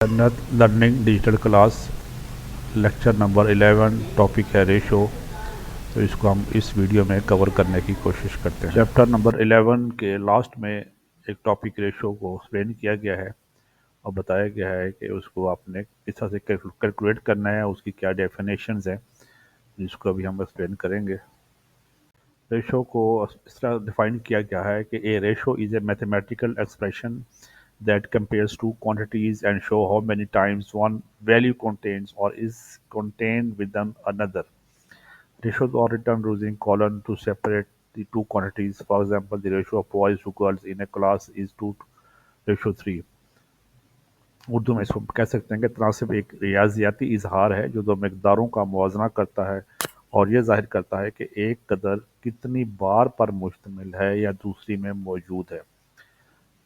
जन्नत learning digital class lecture number 11 topic है ratio. तो इसको हम इस वीडियो में कवर करने की कोशिश करते हैं। चैप्टर नंबर 11 के लास्ट में एक टॉपिक रेशो को एक्सप्लेन किया गया है और बताया गया है कि उसको आपने किस तरह से कैलकुलेट करना है, उसकी क्या डेफिनेशंस हैं, जिसको अभी हम एक्सप्लेन करेंगे। रेशो को इस तरह डिफाइन किया गया है कि a ratio is a mathematical expression that compares two quantities and show how many times one value contains or is contained within another. Ratios are written using colon to separate the two quantities. For example, the ratio of boys to girls in a class is 2:3। Urdu में इसको कह सकते हैं कि तनासिब एक रियाजियाती इजहार है जो दो मकदारों का मुवाजना करता है और यह जाहिर करता है कि एक कदर कितनी बार पर मुश्तमिल है या दूसरी में मौजूद है।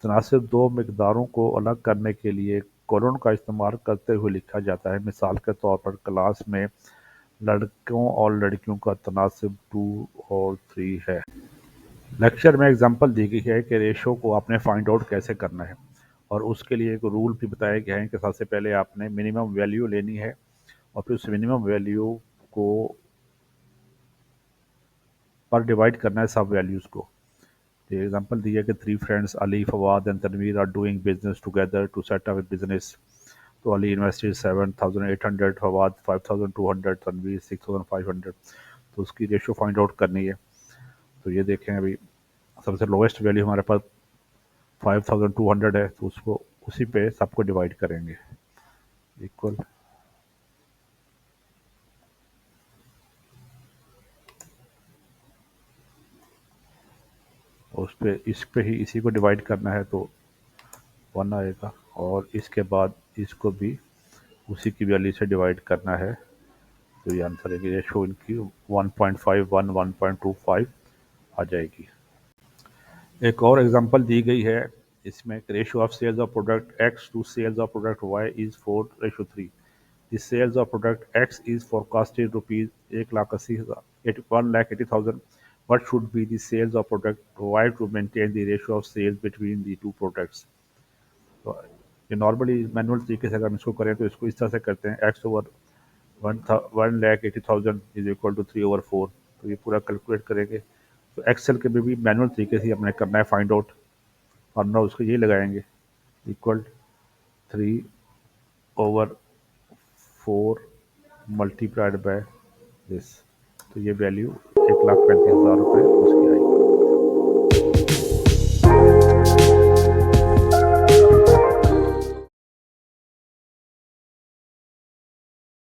तनासिब दो मिक़दारों को अलग करने के लिए कोलन का इस्तेमाल करते हुए लिखा जाता है। मिसाल के तौर पर क्लास में लड़कों और लड़कियों का तनासिब 2 और 3 है। लेक्चर में एग्जांपल दी गई है कि रेशो को आपने फाइंड आउट कैसे करना है और उसके लिए एक रूल भी बताया गया है कि सबसे पहले आपने मिनिमम वैल्यू लेनी है और फिर उस मिनिमम वैल्यू को पर डिवाइड करना है सब वैल्यूज़ को। एग्जांपल दिया कि 3 friends Ali, Fawad and Tanveer are doing business together to set up a business. तो अली इन्वेस्टेड 7,800, फवाद 5,200, तनवीर 6,500। तो उसकी रेशो फाइंड आउट करनी है। तो ये देखें, अभी सबसे लोवेस्ट वैल्यू हमारे पास 5,200 है, तो उसको उसी पे सबको डिवाइड करेंगे इक्वल। उस पे इस पे ही इसी को डिवाइड करना है तो 1 आएगा और इसके बाद इसको भी उसी की वैल्यू से डिवाइड करना है। तो ये आंसर है कि रेशो इनकी 1.51 1.25 आ जाएगी। एक और एग्जांपल दी गई है इसमें, ratio of sales of product X to sales of product Y is 4:3। The sales of product X is forecasted rupees 1,80,000। what should be the sales of product y to maintain the ratio of sales between the two products? तो ये normally manual तरीके से अगर हम इसको करें तो इसको इस तरह से करते हैं, X over 1,80,000 is equal to 3/4। तो ये पूरा कैलकुलेट करेंगे। तो एक्सेल के भी मैनुअल तरीके से हमने करना है फाइंड आउट, फार्मूला उसको ये लगाएंगे, इक्वल 3/4 मल्टीप्लाइड बाय दिस। तो ये वैल्यू 1,35,000 रुपये उसकी